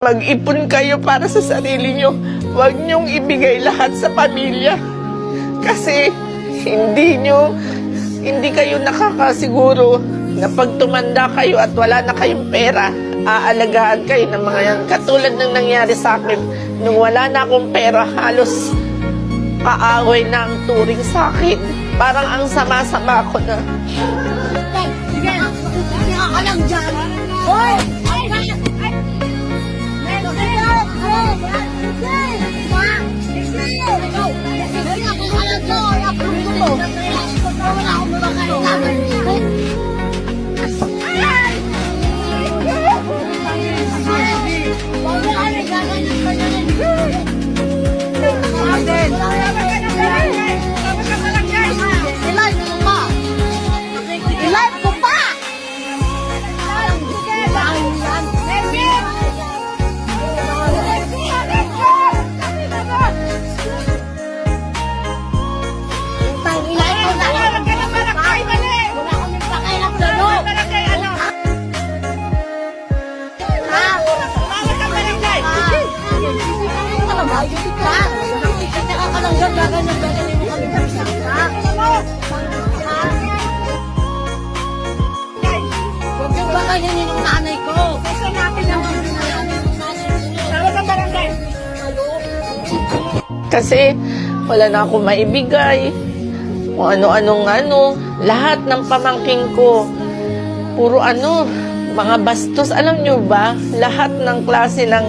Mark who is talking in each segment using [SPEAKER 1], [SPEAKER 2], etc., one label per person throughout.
[SPEAKER 1] Mag-ipon kayo para sa sarili nyo. Huwag nyong ibigay lahat sa pamilya. Kasi hindi kayo nakakasiguro na pag tumanda kayo at wala na kayong pera, aalagaan kayo ng mga yan. Katulad ng nangyari sa akin, nung wala na akong pera, halos kaaway na ang turing sa akin. Parang ang sama-sama ko na.
[SPEAKER 2] Sige, hindi ka lang dyan. Hoy!
[SPEAKER 1] Kasi wala na akong maibigay. Kung ano-anong lahat ng pamangking ko, puro mga bastos. Alam nyo ba, lahat ng klase ng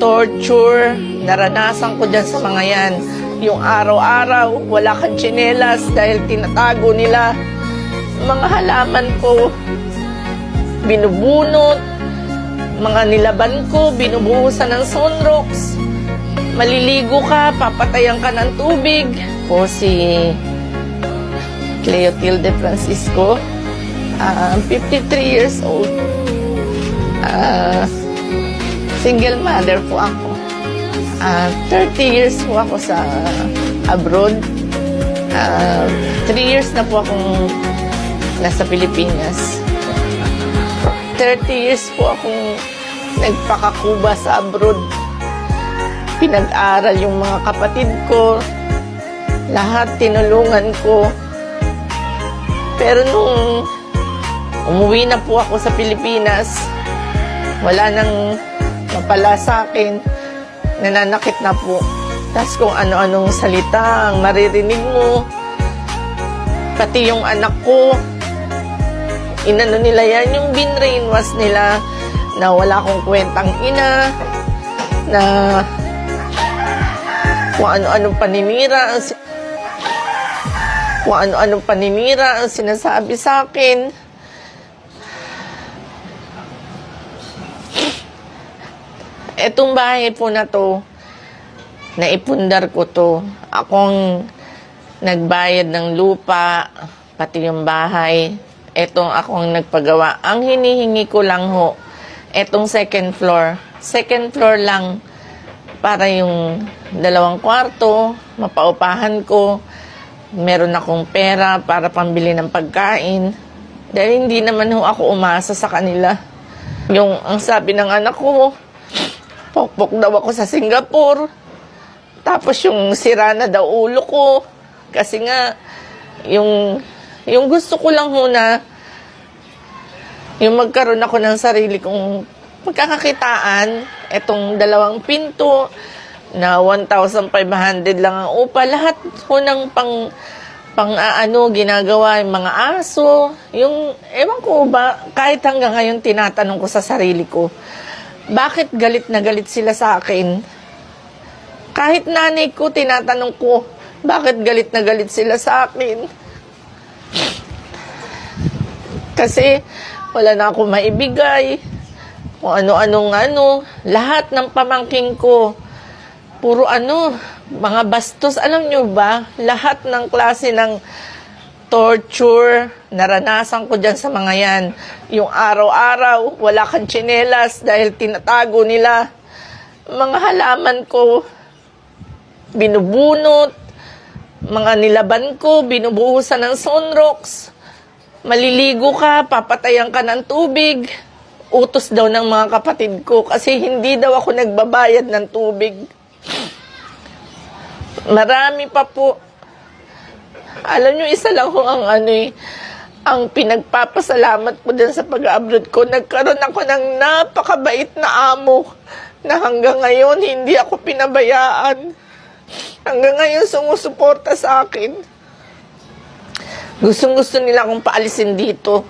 [SPEAKER 1] torture, naranasan ko dyan sa mga yan. Yung araw-araw, wala kang tsinelas dahil tinatago nila. Mga halaman ko, binubunot. Mga nilaban ko, binubuhusan ng sunrocks. Maliligo ka, papatayan ka ng tubig. Po si Cleotilde Francisco, 53 years old. Single mother po ako. 30 years po ako sa abroad. 3 years na po akong nasa Pilipinas. 30 years po akong nagpakakuba sa abroad. Pinag-aral yung mga kapatid ko. Lahat tinulungan ko. Pero nung umuwi na po ako sa Pilipinas, wala nang mapala sa akin. Nananakit na po. Tapos kung ano-anong salita ang maririnig mo. Pati yung anak ko, inano nila yan, yung binrainwash nila na wala akong kwentang ina, na kung ano-anong paninira ang sinasabi sa akin. Etong bahay po na to, naipundar ko to. Akong nagbayad ng lupa, pati yung bahay. Etong akong nagpagawa. Ang hinihingi ko lang ho, etong second floor. Second floor lang para yung 2 kwarto, mapaupahan ko. Meron akong pera para pambili ng pagkain. Dahil hindi naman ho ako umasa sa kanila. Ang sabi ng anak ko, pokpok daw ako sa Singapore. Tapos yung sira na daw ulo ko. Kasi nga, yung gusto ko lang ho na yung magkaroon ako ng sarili kong pagkakakitaan, etong 2 pinto na 1,500 lang ang upa. Lahat ho ng ginagawa yung mga aso. Ewan ko ba, kahit hanggang ngayon tinatanong ko sa sarili ko, bakit galit na galit sila sa akin? Kahit nanay ko, tinatanong ko, bakit galit na galit sila sa akin? Kasi wala na akong maibigay. Kung ano-anong lahat ng pamangking ko, puro mga bastos. Alam nyo ba, lahat ng klase ng torture, naranasan ko dyan sa mga yan. Yung araw-araw, wala kang tsinelas dahil tinatago nila. Mga halaman ko, binubunot. Mga nilaban ko, binubuhusan ng sunrocks. Maliligo ka, papatayan ka ng tubig. utos daw ng mga kapatid ko kasi hindi daw ako nagbabayad ng tubig. Marami pa po. Alam nyo, isa lang ho ang ang pinagpapasalamat ko din sa pag-abroad ko. Nagkaroon ako ng napakabait na amo na hanggang ngayon hindi ako pinabayaan. Hanggang ngayon sumusuporta sa akin. Gustong-gusto nila akong paalisin dito.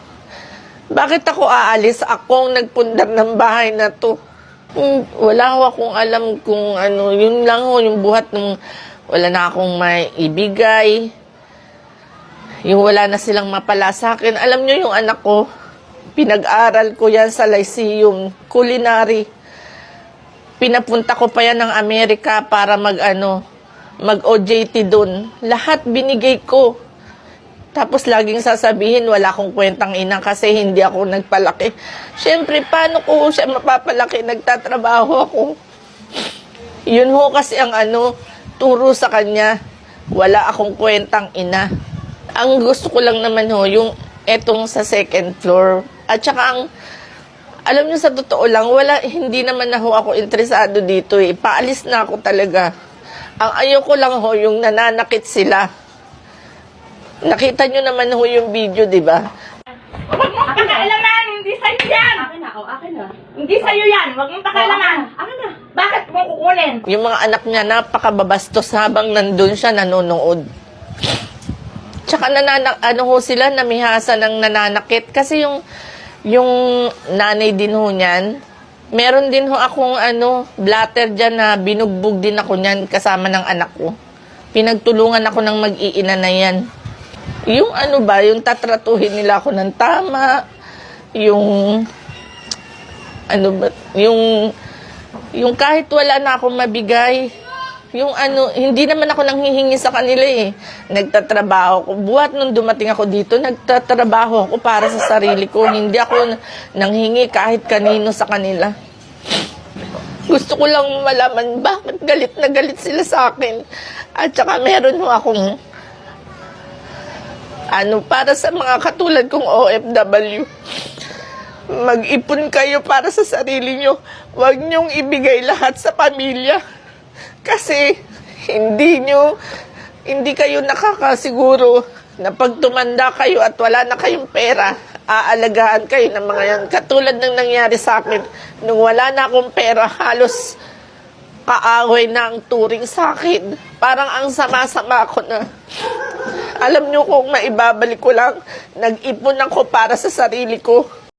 [SPEAKER 1] Bakit ako aalis? Akong nagpundar ng bahay na to. Wala ho akong alam kung ano. Yun lang ho, yung buhat ng wala na akong may ibigay. Yung wala na silang mapala sa akin. Alam nyo yung anak ko, pinag-aral ko yan sa Lyceum, culinary. Pinapunta ko pa yan ng Amerika para mag-OJT dun. Lahat binigay ko. Tapos laging sasabihin, wala akong kwentang ina kasi hindi ako nagpalaki. Siyempre, paano ko siya mapapalaki? Nagtatrabaho ako. Yun ho kasi ang turo sa kanya, wala akong kwentang ina. Ang gusto ko lang naman ho, yung etong sa second floor. At saka alam niyo sa totoo lang, hindi naman na ho ako interesado dito eh. Paalis na ako talaga. Ang ayoko lang ho, yung nananakit sila. Nakita niyo naman ho yung video, di ba?
[SPEAKER 3] Huwag mong pakialaman! Hindi sa'yo yan!
[SPEAKER 2] Akin na, akin na.
[SPEAKER 3] Hindi sa'yo yan! Huwag mong pakialaman!
[SPEAKER 2] Akin na.
[SPEAKER 3] Bakit mo kukunin?
[SPEAKER 1] Yung mga anak niya, napakababastos habang nandun siya nanonood. Tsaka sila, namihasa ng nananakit. Kasi yung nanay din ho niyan, meron din ho akong blatter dyan na binugbog din ako niyan kasama ng anak ko. Pinagtulungan ako ng mag-iina na yan. Yung yung tatratuhin nila ako ng tama, yung kahit wala na akong mabigay, yung hindi naman ako nanghihingi sa kanila eh. Nagtatrabaho ko. Buhat nung dumating ako dito, nagtatrabaho ako para sa sarili ko. Hindi ako nanghingi kahit kanino sa kanila. Gusto ko lang malaman bakit galit na galit sila sa akin. At saka meron ho akong para sa mga katulad kong OFW. Mag-ipon kayo para sa sarili nyo. Huwag nyong ibigay lahat sa pamilya. Kasi hindi kayo nakakasiguro na pag tumanda kayo at wala na kayong pera, aalagaan kayo ng mga yan. Katulad ng nangyari sa akin, nung wala na akong pera, halos kaaway na ang turing sa akin. Parang ang sama-sama ako na. Alam nyo kung maibabalik ko lang, nag-ipon ako para sa sarili ko.